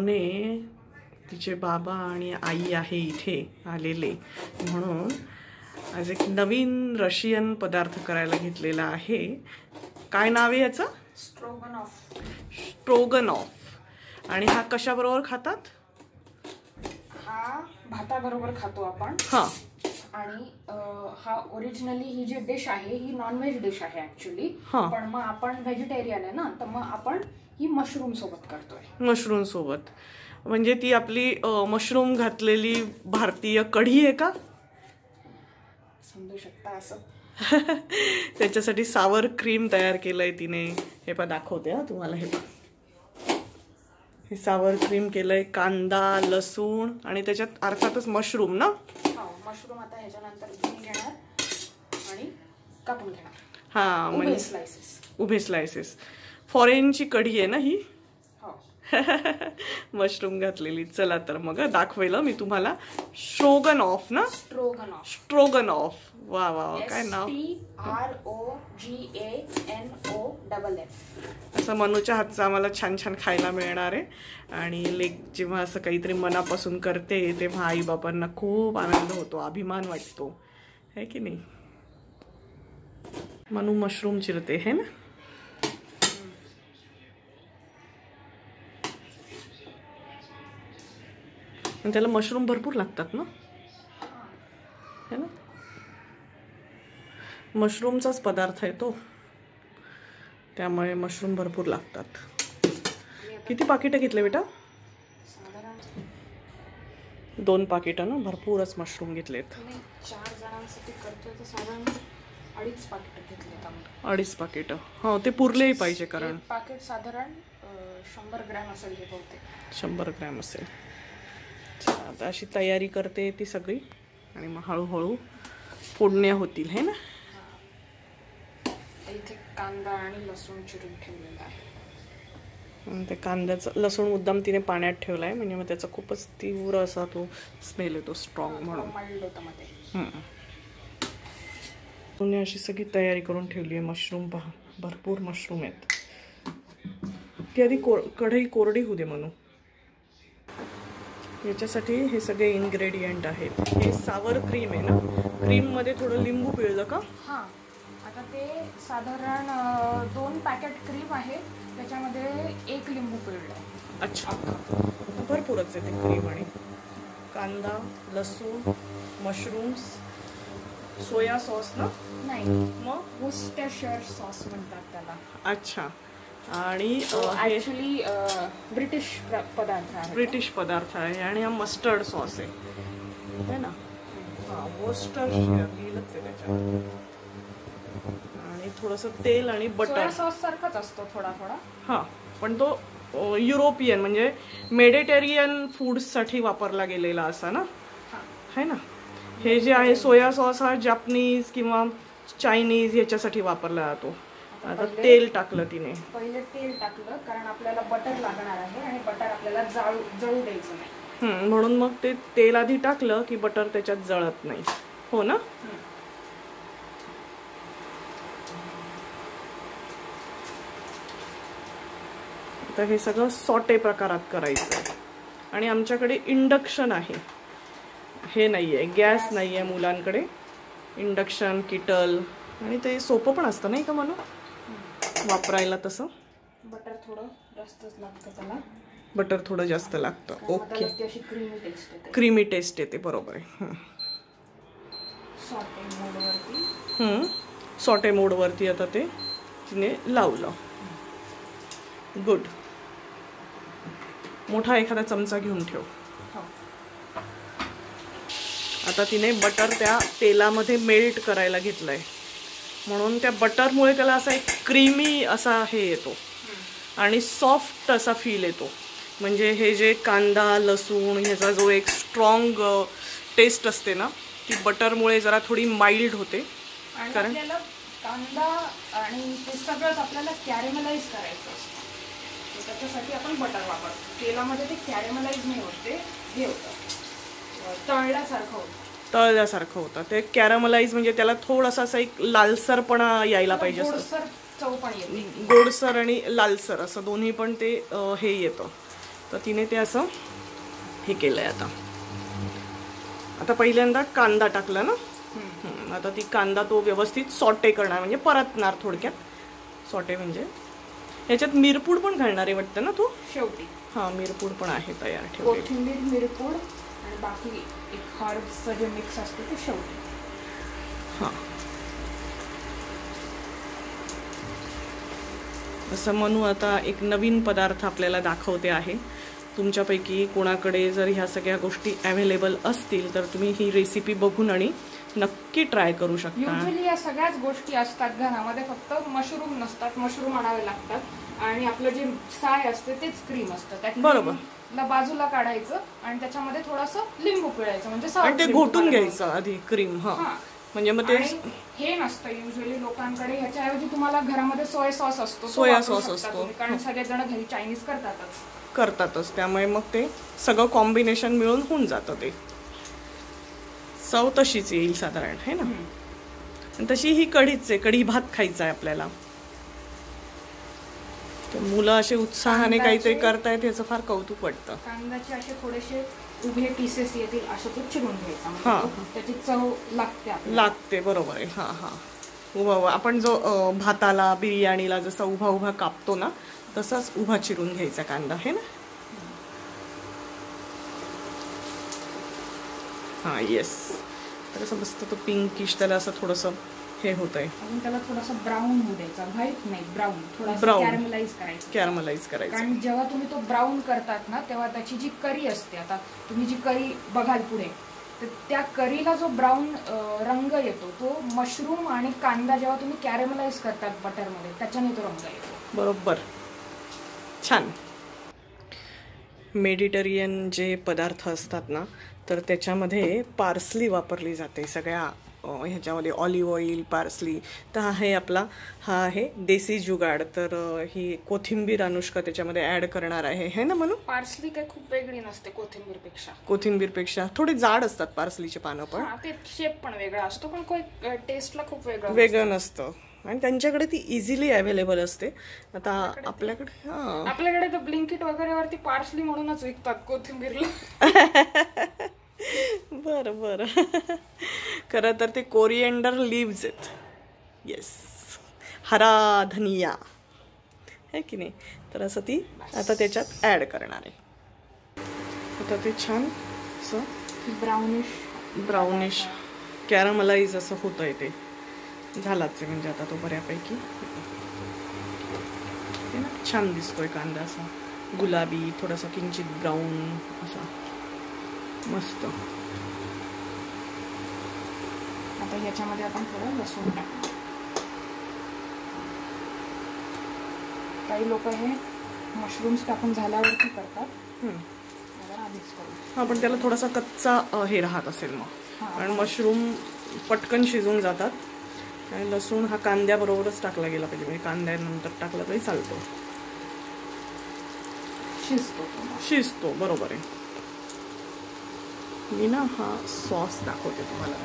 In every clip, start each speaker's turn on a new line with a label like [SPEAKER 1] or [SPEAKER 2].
[SPEAKER 1] मनूने तिचे बाबा आणि आई आहे इथे आलेले म्हणून आज एक नवीन रशियन पदार्थ करायला घेतलेला आहे. काय नाव आहे याचं?
[SPEAKER 2] स्ट्रोगनॉफ.
[SPEAKER 1] स्ट्रोगनॉफ. आणि हा कशाबरोबर खातात?
[SPEAKER 2] हा भाताबरोबर खातो आपण.
[SPEAKER 1] हा.
[SPEAKER 2] आणि हा ओरिजिनली ही जी डिश आहे ही नॉनव्हेज डिश आहे ऍक्च्युली. पण मग आपण व्हेजिटेरियन आहे ना, तर मग आपण ही मशरूम सोबत करतोय.
[SPEAKER 1] मशरूम सोबत म्हणजे ती आपली मशरूम घातलेली भारतीय कढी आहे का?
[SPEAKER 2] समजू शकता असं.
[SPEAKER 1] त्याच्यासाठी सावर क्रीम तयार केलंय तिने. हे पण दाखवते हा तुम्हाला. हे सावर क्रीम केलंय, कांदा, लसूण आणि त्याच्यात अर्थातच मशरूम ना.
[SPEAKER 2] मशरूम आता ह्याच्यानंतर घेणार आणि कापून घेणार.
[SPEAKER 1] हा म्हणजे उभे स्लाइसेस. फॉरेनची कढी आहे ना ही. मशरूम घातलेली. चला तर मग दाखवेल मी तुम्हाला. स्ट्रोगनॉफ ना. स्ट्रोगनॉफ. वा वा काय नाव. STROGANOFF. असं मनूच्या हातचं आम्हाला छान छान खायला मिळणार आहे. आणि लेक जेव्हा असं काहीतरी मनापासून करते तेव्हा आई बाबांना खूप आनंद होतो, अभिमान वाटतो, है की नाही. मनू मशरूम चिरते है ना. त्याला मशरूम भरपूर लागतात ना, है ना. मशरूमचाच पदार्थ आहे तो, त्यामुळे मशरूम भरपूर लागतात. किती पाकिटं घेतले बेटा? 2 पाकिटं ना. भरपूरच मशरूम घेतलेत.
[SPEAKER 2] 4 जणांसाठी करतोय तर साधारण 2.5 पाकिटं घेतलेत.
[SPEAKER 1] 2.5 पाकिटं. हो ते पुरलेही पाहिजे कारण
[SPEAKER 2] पाकिट साधारण 100 ग्रॅम असेल. हे बहुतेक
[SPEAKER 1] 100 ग्रॅम असेल. आता अशी तयारी करते ती सगळी आणि मग हळूहळू फोडण्या होतील है ना.
[SPEAKER 2] इथे कांदा आणि लसूण चिरून ठेवलेला आहे.
[SPEAKER 1] ते कांद्याचं लसूण मुद्दाम तिने पाण्यात ठेवलाय म्हणजे मग त्याचा खूपच तीव्र असा तो स्मेल येतो, स्ट्रॉंग म्हणून. तुम्ही अशी सगळी तयारी करून ठेवली आहे. मशरूम पहा, भरपूर मशरूम आहेत. ती आधी कढई कोरडी होऊ दे म्हणून. याच्यासाठी हे सगळे इन्ग्रेडियंट आहेत. हे सावर क्रीम आहे ना. क्रीम मध्ये थोडं लिंबू पिळलं का?
[SPEAKER 2] हा. आता ते साधारण 2 पॅकेट क्रीम आहे, त्याच्यामध्ये 1 लिंबू पिळलंय.
[SPEAKER 1] अच्छा, भरपूरच आहे ते क्रीम. आणि कांदा, लसूण, मशरूम्स, सोया सॉस ना.
[SPEAKER 2] नाही, मग वुस्टरशायर सॉस म्हणतात त्याला.
[SPEAKER 1] अच्छा. आणि
[SPEAKER 2] ऍक्च्युली ब्रिटिश पदार्थ आहे.
[SPEAKER 1] ब्रिटिश पदार्थ आहे. आणि हा मस्टर्ड सॉस आहे ना. हा वुस्टरशायर लिहिलंच आहे त्याच्यावर. आणि थोडंसं तेल आणि बटर.
[SPEAKER 2] सोया सॉस सारखाच असतो थोडा थोडा.
[SPEAKER 1] हा, पण तो युरोपियन म्हणजे मेडिटेरियन फूड्स साठी वापरला गेलेला असा ना, है ना. हे जे आहे सोया सॉस हा जपानीज किंवा चायनीज याच्यासाठी वापरला जातो. आता तेल टाकलं तिने.
[SPEAKER 2] पहिले तेल टाकलं कारण आपल्याला बटर लागणार आहे आणि बटर आपल्याला जळू द्यायचं नाही.
[SPEAKER 1] म्हणून मग ते तेल आधी टाकलं की बटर त्याच्यात जळत नाही. हो ना. तर हे सगळं सॉटे प्रकारात करायचं. आणि आमच्याकडे इंडक्शन आहे, हे नाहीये, गॅस नाहीये मुलांकडे. Induction, kettle. आणि ते सोपं पण असतं नाही का म्हणून वापरायला. तसं
[SPEAKER 2] बटर थोडं जास्तच लागतं त्याला.
[SPEAKER 1] बटर थोडं जास्त लागतं. ओके.
[SPEAKER 2] क्रीमी
[SPEAKER 1] टेस्ट येते. बरोबर आहे. सॉटे मोडवरती आता ते तिने लावलं. गुड. मोठा एखादा चमचा घेऊन ठेव. आता तिने बटर त्या तेलामध्ये मेल्ट करायला घेतलंय म्हणून त्या बटरमुळे त्याला असा एक क्रीमी असा हे येतो आणि सॉफ्ट असा फील येतो. म्हणजे हे जे कांदा, लसूण ह्याचा जो एक स्ट्रॉंग टेस्ट असते ना, ती बटरमुळे जरा थोडी माइल्ड होते.
[SPEAKER 2] कारण कांदा आणि ते सगळंच आपल्याला कॅरेमलाइज करायचं असतं, त्याच्यासाठी आपण बटर वापरतो. तेलामध्ये ते कॅरेमलाइज नाही होते, हे होतं तळल्यासारखं होतं. ते कॅरेमलाइज म्हणजे त्याला थोडासा असा एक लालसरपणा यायला पाहिजे.
[SPEAKER 1] गोडसर आणि लालसर असं दोन्ही पण ते हे येतं. तर तिने ते असं हे केलंय. आता पहिल्यांदा कांदा टाकला ना. आता ती कांदा तो व्यवस्थित सॉटे करणार, म्हणजे परतणार थोडक्यात. सॉटे म्हणजे ह्याच्यात मिरपूड पण घालणार आहे वाटतं ना तू
[SPEAKER 2] शेवटी.
[SPEAKER 1] हा, मिरपूड पण आहे तयार ठेवली.
[SPEAKER 2] कोथिंबीर, मिरपूड आणि बाकी एक हर्ब्सचं जे मिक्स असतं ते शेवटी.
[SPEAKER 1] हा, असं म्हणू आता एक नवीन पदार्थ आपल्याला दाखवते आहे. तुमच्यापैकी कोणाकडे जर ह्या सगळ्या गोष्टी अवेलेबल असतील तर तुम्ही ही रेसिपी बघून आणि नक्की ट्राय करू शकता.
[SPEAKER 2] युजली या सगळ्याच गोष्टी असतात घरामध्ये, फक्त मशरूम नसतात. मशरूम आणावे लागतात आणि आपलं जे साय असते तेच क्रीम असतं. त्यात बरोबर बाजूला काढायचं आणि त्याच्यामध्ये थोडंसं लिंबू पिळायचं, म्हणजे
[SPEAKER 1] ते घोटून घ्यायचं आधी क्रीम. हा, म्हणजे मग ते
[SPEAKER 2] हे नसतं युजली लोकांकडे. ह्याच्याऐवजी तुम्हाला घरामध्ये सोया सॉस असतो.
[SPEAKER 1] सोया सॉस असतो,
[SPEAKER 2] कारण सगळेजण घरी चायनीज करतातच.
[SPEAKER 1] त्यामुळे मग ते सगळं कॉम्बिनेशन मिळून होऊन जातं. ते चव तशीच येईल साधारण, है ना. आणि तशी ही कढीच आहे, कढी भात खायचा आहे आपल्याला. तर मुलं असे उत्साहाने काहीतरी करतायत याचं फार कौतुक वाटतं.
[SPEAKER 2] कांद्याचे असे थोडेसे उभे पीसेस येतील असं तो चिरून घ्यायचा. त्याची चव लागते. बरोबर आहे. हा हा,
[SPEAKER 1] उभा आपण जो भाताला बिर्याणीला जसा उभा उभा कापतो ना तसाच उभा चिरून घ्यायचा कांदा, है ना. हा, येस. तर असं मस्त तो पिंकिश त्याला असं थोडंसं हे होतंय.
[SPEAKER 2] अजून त्याला थोडासा ब्राऊन होऊ द्यायचा. व्हाईट नाही, ब्राऊन. थोडासा कॅरमलाइज करायचं. कारण जेव्हा तुम्ही तो ब्राऊन करतात ना तेव्हा त्याची जी करी असते, आता तुम्ही जी करी बघाल पुढे, तर त्या करीला जो ब्राऊन रंग येतो तो मशरूम आणि कांदा जेव्हा तुम्ही कॅरमलाइज करतात बटरमध्ये त्याच्याने तो रंग येतो. बरोबर.
[SPEAKER 1] छान. मेडिटेरियन जे पदार्थ असतात ना तर त्याच्यामध्ये पार्सली वापरली जाते सगळ्या ह्याच्यामध्ये. Olive oil, parsley. तर हा आहे देसी जुगाड. तर ही कोथिंबीर अनुष्का त्याच्यामध्ये ऍड करणार आहे, है ना. म्हणून
[SPEAKER 2] पार्सली काही खूप वेगळी नसते
[SPEAKER 1] कोथिंबीरपेक्षा थोडी जाड असतात पार्सलीचे पानं, पण
[SPEAKER 2] ते शेप पण वेगळा असतो, पण टेस्टला खूप
[SPEAKER 1] वेगळं नसतं. आणि त्यांच्याकडे ती इझिली अवेलेबल असते. आता
[SPEAKER 2] आपल्याकडे तर ब्लिंकिट वगैरेवरती पार्सली म्हणूनच विकतात कोथिंबीरला.
[SPEAKER 1] बरं. खरं तर ते कोरिएंडर लिव्ज आहेत. येस, हरा धनिया आहे की नाही. तर असं ती आता त्याच्यात ऍड करणार आहे. आता ते छान असं ब्राउनिश कॅरमलाइज असं होतंय. ते झालाच आहे म्हणजे आता तो बऱ्यापैकी छान दिसतोय. कांदा असा गुलाबी, थोडासा किंचित ब्राऊन असा मस्त.
[SPEAKER 2] आता ह्याच्यामध्ये आपण थोडं लसूण टाकू. काही लोक हे मशरूम्स टाकून झाल्यावरती करतात. आधीच करू.
[SPEAKER 1] पण त्याला थोडासा कच्चा हे राहत असेल मग, कारण मशरूम पटकन शिजून जातात. आणि लसूण हा कांद्याबरोबरच टाकला गेला पाहिजे, म्हणजे कांद्यानंतर टाकला तरी चालतो. शिजतो. बरोबर आहे. मी ना हा सॉस दाखवते तुम्हाला.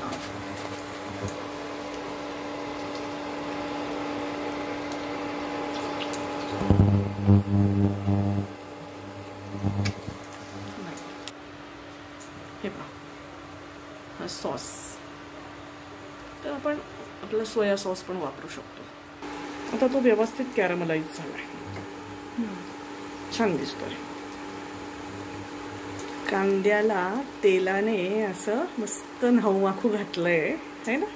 [SPEAKER 1] हे पहा, हा सॉस. तर आपण आपला सोया सॉस पण वापरू शकतो. आता तो व्यवस्थित कॅरमलाइज झालाय, छान दिसतोय. कांद्याला तेलाने असं मस्त नवमाखू घातलंय, है ना.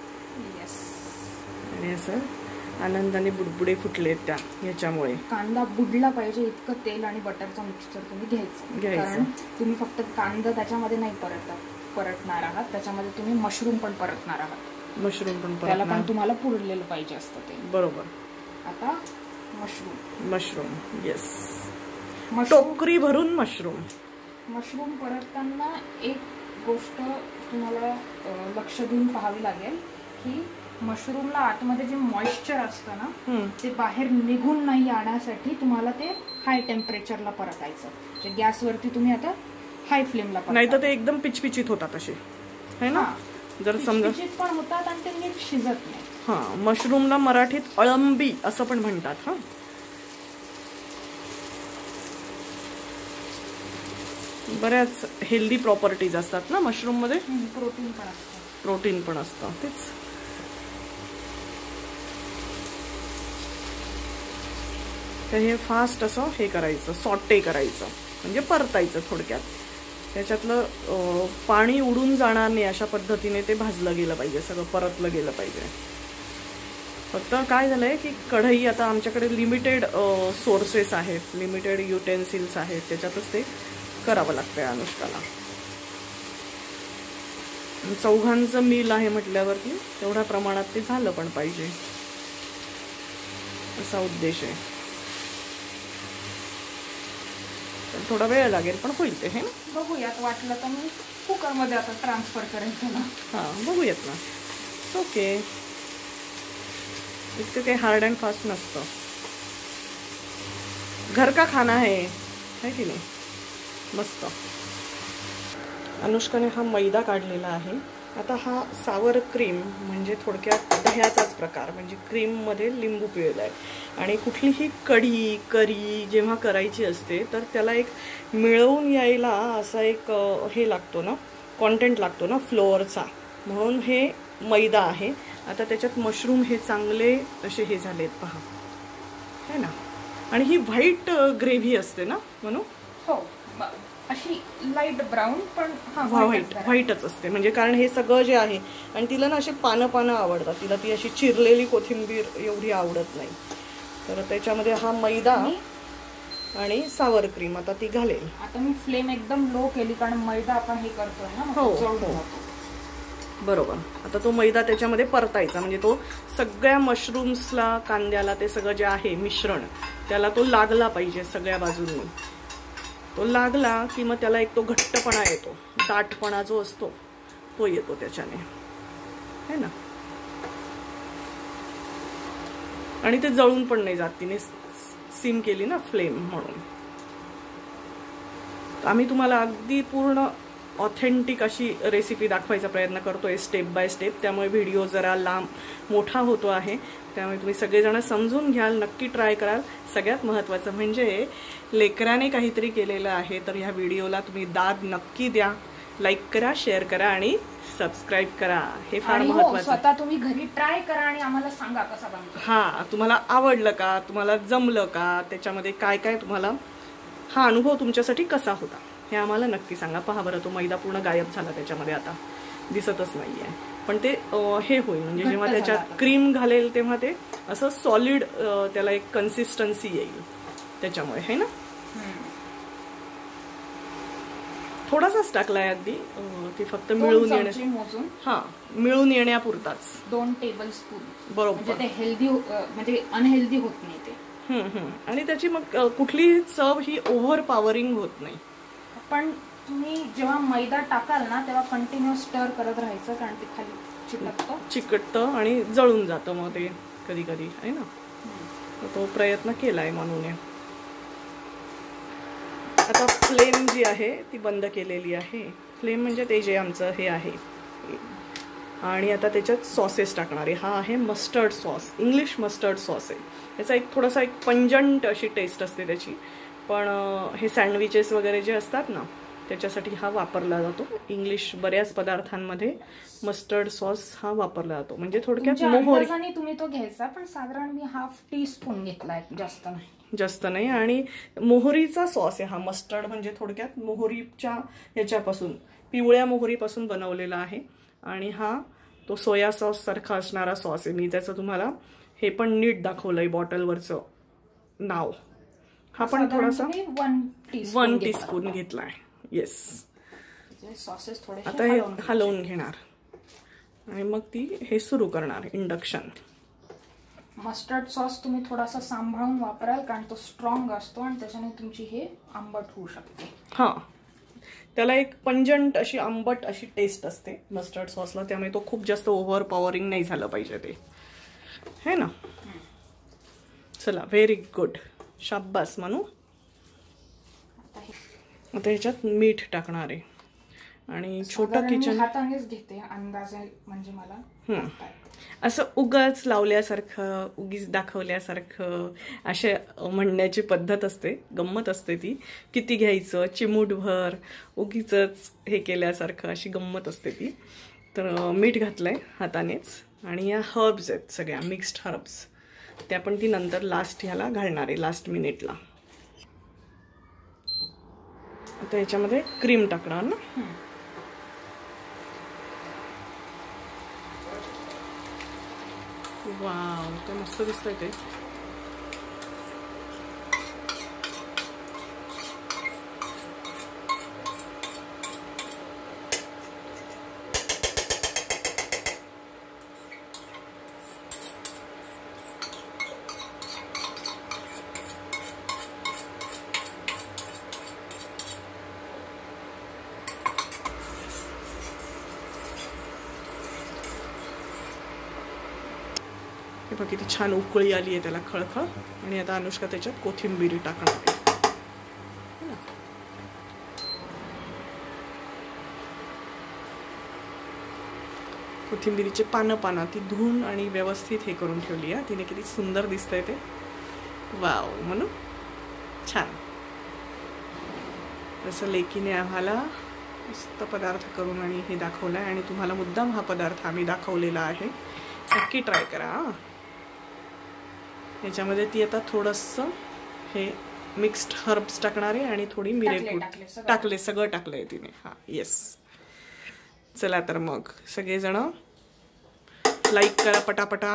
[SPEAKER 1] आणि असं आनंदाने बुडबुडे फुटलेत त्या ह्याच्यामुळे.
[SPEAKER 2] कांदा बुडला पाहिजे इतकं तेल आणि बटरचं मिक्सचर तुम्ही घ्यायचं. कारण तुम्ही फक्त कांदा त्याच्यामध्ये नाही परतणार आहात, त्याच्यामध्ये तुम्ही मशरूम पण परतणार आहात. त्याला पण तुम्हाला पुरलेलं पाहिजे असतं ते.
[SPEAKER 1] बरोबर.
[SPEAKER 2] आता मशरूम.
[SPEAKER 1] येस, टोकरी भरून
[SPEAKER 2] मशरूम परतताना एक गोष्ट तुम्हाला लक्ष देऊन पाहावी लागेल की मशरूमला आतमध्ये जे मॉइश्चर असतं ना ते बाहेर निघून नाही आणण्यासाठी तुम्हाला ते हाय टेम्परेचरला परतायचं. म्हणजे गॅसवरती तुम्ही आता हाय फ्लेमला,
[SPEAKER 1] नाही तर ते एकदम पिचपिचीत होतात असे, है ना. जर समजा
[SPEAKER 2] पण होतात आणि ते नीट शिजत नाही.
[SPEAKER 1] हा, मशरूमला मराठीत अळंबी असं पण म्हणतात. हा, बऱ्याच हेल्दी प्रॉपर्टीज असतात ना मशरूममध्ये.
[SPEAKER 2] प्रोटीन पण असतं.
[SPEAKER 1] प्रोटीन पण असतं तेच. तर हे फास्ट असं हे करायचं, सॉटे करायचं म्हणजे परतायचं थोडक्यात. त्याच्यातलं पाणी उडून जाणार नाही अशा पद्धतीने ते भाजलं गेलं पाहिजे, सगळं परतलं गेलं पाहिजे. फक्त काय झालंय की कढई आता आमच्याकडे लिमिटेड सोर्सेस आहेत, लिमिटेड युटेन्सिल्स आहेत, त्याच्यातच ते करावं लागतंय अनुष्काला. चौघांचं मील आहे म्हटल्यावरती तेवढ्या प्रमाणात ते झालं पण पाहिजे असा उद्देश आहे. थोडा वेळ लागेल पण होईल ते. हे
[SPEAKER 2] बघूयात, वाटलं तर मी कुकरमध्ये आता ट्रान्सफर करेन तुला.
[SPEAKER 1] हां बघूयात ना. ओके, इतकं काही हार्ड अँड फास्ट नसतं. घर का खाना है की नाही. मस्त. अनुष्काने हा मैदा काढलेला आहे. आता हा सावर क्रीम म्हणजे थोडक्यात दह्याचाच प्रकार, म्हणजे क्रीममध्ये लिंबू पिळलं आहे. आणि कुठलीही कढी करी जेव्हा करायची असते तर त्याला एक मिळवून यायला असा एक हे लागतो ना, कॉन्टेंट लागतो ना फ्लोअरचा, म्हणून हे मैदा आहे. आता त्याच्यात मशरूम हे चांगले असे हे झालेत पहा, है ना. आणि ही व्हाईट ग्रेव्ही असते ना म्हणून.
[SPEAKER 2] हो, अशी लाईट ब्राऊन पण
[SPEAKER 1] व्हाईटच असते, म्हणजे कारण हे सगळं जे आहे. आणि तिला ना असे पानं आवडतात, तिला ती अशी चिरलेली कोथिंबीर एवढी आवडत नाही. तर त्याच्यामध्ये हा मैदा आणि सावर क्रीम आता ती घालेल.
[SPEAKER 2] आता मी फ्लेम एकदम लो केली कारण मैदा आपण हे करतोय ना.
[SPEAKER 1] हो बरोबर. आता तो मैदा त्याच्यामध्ये परतायचा, म्हणजे तो सगळ्या मशरूम्सला कांद्याला ते सगळं जे आहे मिश्रण त्याला तो लागला पाहिजे सगळ्या बाजूंनी. तो लागला की मग त्याला एक तो घट्टपणा येतो, दाटपणा जो असतो तो येतो त्याच्याने, है ना. आणि ते जळून पण नाही जात, तिने सिम केली ना फ्लेम म्हणून. आम्ही तुम्हाला अगदी पूर्ण ऑथेंटिक अशी रेसिपी दाखवायचा प्रयत्न करतोय स्टेप बाय स्टेप, त्यामुळे व्हिडिओ जरा लांब मोठा होतो आहे. त्यामुळे तुम्ही सगळेजण समजून घ्याल, नक्की ट्राय कराल. सगळ्यात महत्त्वाचं म्हणजे लेकराने काहीतरी केलेलं आहे तर ह्या व्हिडिओला तुम्ही दाद नक्की द्या, लाईक करा, शेअर करा आणि सबस्क्राईब करा. हे फार महत्त्वाचं.
[SPEAKER 2] स्वतः तुम्ही घरी ट्राय करा आणि आम्हाला सांगा कसा बनतो.
[SPEAKER 1] हां, तुम्हाला आवडलं का, तुम्हाला जमलं का, त्याच्यामध्ये काय काय तुम्हाला हा अनुभव तुमच्यासाठी कसा होता हे आम्हाला नक्की सांगा. पहा बरं, तो मैदा पूर्ण गायब झाला त्याच्यामध्ये, आता दिसतच नाहीये. पण ते हे होईल म्हणजे जेव्हा त्याच्यात क्रीम घालेल तेव्हा ते असं सॉलिड त्याला एक कन्सिस्टन्सी येईल त्याच्यामुळे, है ना. थोडासाच टाकलाय अगदी, ती फक्त मिळून मिळून येण्यापुरताच
[SPEAKER 2] 2 टेबलस्पून.
[SPEAKER 1] बरोबर.
[SPEAKER 2] म्हणजे ते हेल्दी म्हणजे अनहेल्दी होत नाही ते.
[SPEAKER 1] आणि त्याची मग कुठलीही चव ही ओव्हर पॉवरिंग होत नाही.
[SPEAKER 2] पण तुम्ही जेव्हा मैदा टाकाल ना तेव्हा कंटिन्युअस स्टर करत राहायचं, कारण ते खाली
[SPEAKER 1] चिकटतं आणि जळून जातं मग ते कधी कधी, आहे ना. तो प्रयत्न केलाय म्हणून. आता फ्लेम जी आहे ती बंद केलेली आहे. फ्लेम म्हणजे ते जे आमचं हे आहे. आणि आता त्याच्यात सॉसेस टाकणार आहे. हा आहे mustard sauce, English mustard sauce आहे. याचा एक थोडासा एक पंजंट अशी टेस्ट असते त्याची, पण हे सँडविचेस वगैरे जे असतात ना त्याच्यासाठी हा वापरला जातो. इंग्लिश बऱ्याच पदार्थांमध्ये मस्टर्ड सॉस हा वापरला जातो. म्हणजे थोडक्यात मोहरी
[SPEAKER 2] तुम्ही तो घ्यायचा, पण साधारण मी ½ टीस्पून घेतलाय,
[SPEAKER 1] जास्त नाही. आणि मोहरीचा सॉस आहे हा. मस्टर्ड म्हणजे थोडक्यात मोहरीच्या ह्याच्यापासून, पिवळ्या मोहरीपासून बनवलेला आहे. आणि हा तो सोया सॉस सारखा असणारा सॉस आहे. मी त्याचं तुम्हाला हे पण नीट दाखवलंय बॉटलवरचं नाव. हा पण थोडासा 1 टीस्पून घेतलाय. येस. आता हे हलवून घेणार आणि मग ती हे सुरू करणार इंडक्शन.
[SPEAKER 2] मस्टर्ड सॉस तुम्ही थोडासा सांभाळून वापराल, कारण तो स्ट्रॉंग असतो आणि त्याच्याने तुमची हे आंबट होऊ शकते.
[SPEAKER 1] हा, त्याला एक पंजंट अशी आंबट अशी टेस्ट असते मस्टर्ड सॉसला, त्यामुळे तो खूप जास्त ओव्हर पॉवरिंग नाही झालं पाहिजे ते, है ना. चला, व्हेरी गुड, शाब्बास म्हणू. आता ह्याच्यात मीठ टाकणार आहे. आणि छोटं किचन
[SPEAKER 2] हातानेच घेते अंदाजे, म्हणजे मला
[SPEAKER 1] असं उगाच लावल्यासारखं, उगीच दाखवल्यासारखं असे म्हणण्याची पद्धत असते, गंमत असते ती. किती घ्यायचं, चिमूटभर, उगीच हे केल्यासारखं, अशी गंमत असते ती. तर मीठ घातलंय हातानेच. आणि या हर्ब्स आहेत सगळ्या, मिक्स्ड हर्ब्स, त्या पण ती नंतर लास्ट ह्याला घालणार आहे, लास्ट मिनिटला. आता याच्यामध्ये क्रीम टाकणार ना. वाव, ते मस्त दिसतंय ते. हे बघ किती छान उकळी आली आहे त्याला, खळखळ. आणि आता अनुष्का त्याच्यात कोथिंबीर टाकणार आहे. कोथिंबीरीचे पानं ती धुवून आणि व्यवस्थित हे करून ठेवली आहे तिने. किती सुंदर दिसतंय ते. वाव म्हणून छान. जसं लेकीने आम्हाला मस्त पदार्थ करून आणि हे दाखवलाय, आणि तुम्हाला मुद्दाम हा पदार्थ आम्ही दाखवलेला आहे, नक्की ट्राय करा. याच्यामध्ये ती आता थोडंसं हे मिक्स्ड हर्ब्स टाकणार आहे आणि थोडी मिरेपूड टाकले, सगळं टाकलंय तिने. हा येस. चला तर मग सगळेजण लाईक करा पटापटा.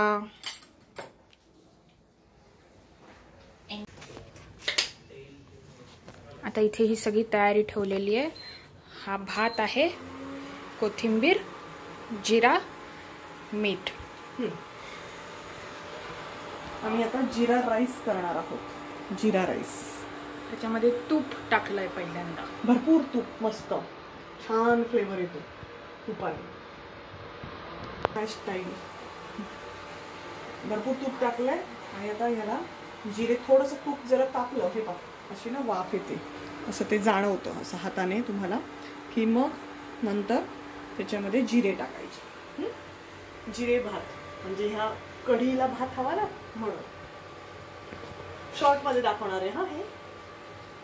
[SPEAKER 2] आता इथे ही सगळी तयारी ठेवलेली आहे. हा भात आहे, कोथिंबीर, जिरा, मीठ.
[SPEAKER 1] आम्ही आता जिरा राईस करणार आहोत. जिरा राईस,
[SPEAKER 2] त्याच्यामध्ये तूप टाकलंय पहिल्यांदा,
[SPEAKER 1] भरपूर तूप, मस्त छान फ्लेवर येतो तुपाने. स्टाईल भरपूर तूप टाकलंय. आणि आता ह्याला जिरे, थोडंसं तूप जरा तापलं, हे बघ अशी ना वाफ येते, असं ते जाणवतं असं हाताने तुम्हाला, की मग नंतर त्याच्यामध्ये जिरे टाकायचे. जिरे भात म्हणजे ह्या कढीला भात हवा ना, म्हणून शॉर्टमध्ये दाखवणार आहे हा हे.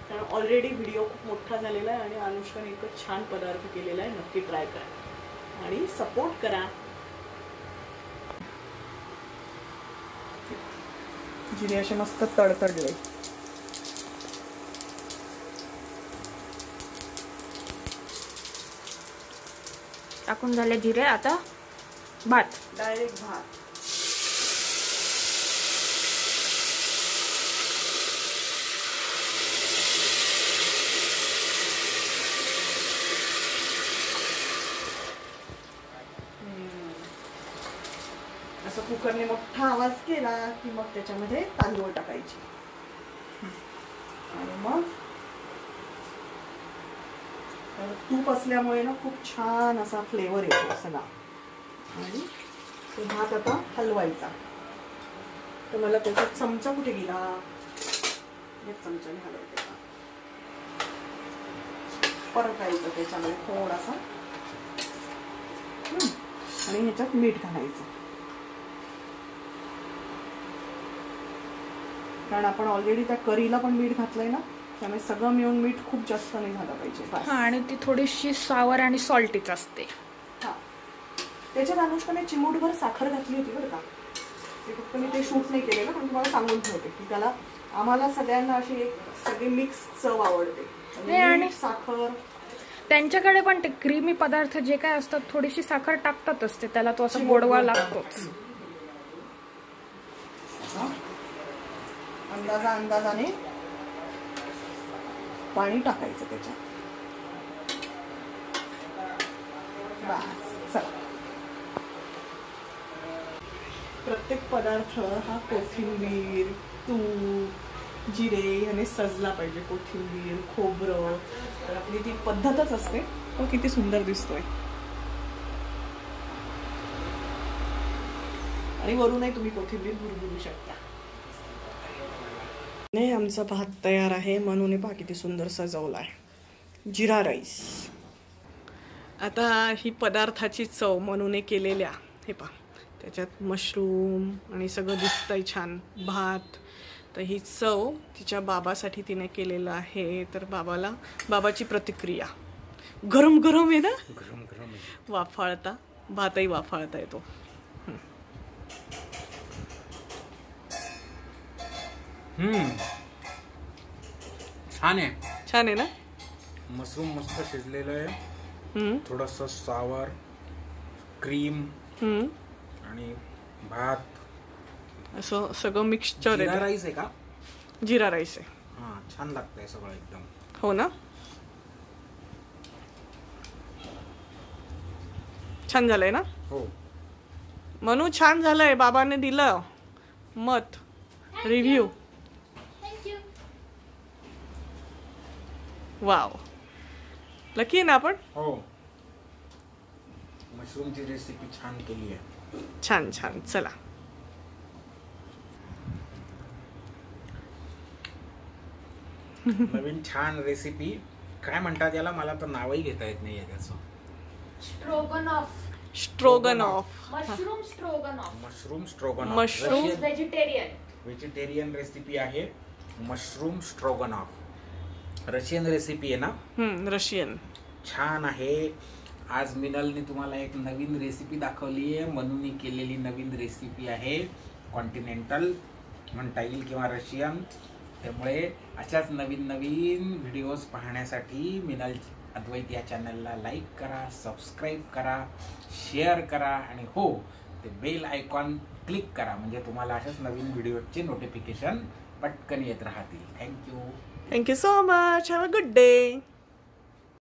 [SPEAKER 1] कारण ऑलरेडी व्हिडिओ खूप मोठा झालेला आहे आणि अनुष्काने इतकं छान पदार्थ केलेला आहे. नक्की ट्राय करा आणि सपोर्ट करा. जिरे असे मस्त तडतडले.
[SPEAKER 2] टाकून झाले जिरे. आता भात,
[SPEAKER 1] डायरेक्ट भात. असं कुकरने मोठा आवाज केला की मग त्याच्यामध्ये तांदूळ टाकायचे. आणि मग तूप असल्यामुळे ना खूप छान असा फ्लेवर येतो सगळा. आणि तो भात आता हलवायचा. तर मला त्याचा चमचा कुठे गेला, एक चमच्याने हलवते. परतायचं त्याच्यामध्ये थोडासा, आणि ह्याच्यात मीठ घालायचं. कारण आपण ऑलरेडी त्या करीला पण मीठ घातलंय ना, त्यामुळे सगळं मिळून मीठ खूप जास्त नाही झालं पाहिजे.
[SPEAKER 2] आणि ती थोडीशी सावर आणि सॉल्टीच असते.
[SPEAKER 1] हा, त्याच्यात अनुष्काने चिमूटभर साखर घातली होती बरं का. ते फक्त मी ते शूट नाही केलेलं, पण तुम्हाला सांगून ठेवते की त्याला, आम्हाला सगळ्यांना अशी एक सगळी मिक्स चव आवडते. आणि साखर,
[SPEAKER 2] त्यांच्याकडे पण ते क्रीमी पदार्थ जे काय असतात थोडीशी साखर टाकतात असते, त्याला तो असा गोडवा लागतोच.
[SPEAKER 1] अंदाजाने पाणी टाकायचं त्याच्यात. बस चला. प्रत्येक पदार्थ हा कोथिंबीर, तूप, जिरे याने सजला पाहिजे. कोथिंबीर, खोबरं, तर आपली ती पद्धतच असते. तो किती सुंदर दिसतोय. आणि वरूनही तुम्ही कोथिंबीर भुरभुरू शकता. नाही, आमचा भात तयार आहे. म्हणून पहा किती सुंदर सजवला आहे. जिरा राईस. आता ही पदार्थाची चव मनूने केलेल्या, हे पहा त्याच्यात मशरूम आणि सगळं दिसतंय छान, भात. तर ही चव तिच्या बाबासाठी तिने केलेलं आहे. तर बाबाची प्रतिक्रिया, गरम गरम आहे ना,
[SPEAKER 3] गरम गरम आहे.
[SPEAKER 1] वाफाळता भातही वाफाळता येतो.
[SPEAKER 3] छान आहे.
[SPEAKER 1] छान आहे ना.
[SPEAKER 3] मशरूम मस्त शिजलेलं आहे. थोडस सावर, क्रीम आणि भात
[SPEAKER 1] असं सगळं मिक्सचर
[SPEAKER 3] जिरा
[SPEAKER 1] आहे.
[SPEAKER 3] राईस आहे का?
[SPEAKER 1] जिरा राईस आहे.
[SPEAKER 3] हा, छान लागतंय सगळं एकदम.
[SPEAKER 1] हो ना. छान झालंय ना.
[SPEAKER 3] हो
[SPEAKER 1] मनू छान झालंय. बाबाने दिलं मत, रिव्ह्यू. वाव, लकी आहे ना आपण.
[SPEAKER 3] हो, मशरूमची रेसिपी छान केली आहे.
[SPEAKER 1] छान छान. चला
[SPEAKER 3] नवीन छान रेसिपी. काय म्हणतात याला, मला तर नावही घेता येत नाहीये त्याचं.
[SPEAKER 1] Stroganoff.
[SPEAKER 2] Mushroom stroganoff.
[SPEAKER 3] Mushroom stroganoff.
[SPEAKER 1] Mushroom
[SPEAKER 3] vegetarian recipe आहे. मशरूम स्ट्रोगनॉफ रशियन रेसिपी आहे ना.
[SPEAKER 1] रशियन.
[SPEAKER 3] छान आहे. आज मिनलने तुम्हाला एक नवीन रेसिपी दाखवली आहे. मनूने केलेली नवीन रेसिपी आहे. कॉन्टिनेंटल म्हणता येईल किंवा रशियन. त्यामुळे अशाच नवीन व्हिडिओज पाहण्यासाठी मिनल अद्वैत या चॅनलला लाईक करा, सबस्क्राईब करा, शेअर करा आणि हो, ते बेल आयकॉन क्लिक करा म्हणजे तुम्हाला अशाच नवीन व्हिडिओचे नोटिफिकेशन पटकन येत राहतील. Thank you.
[SPEAKER 1] Thank you so much. Have a good day.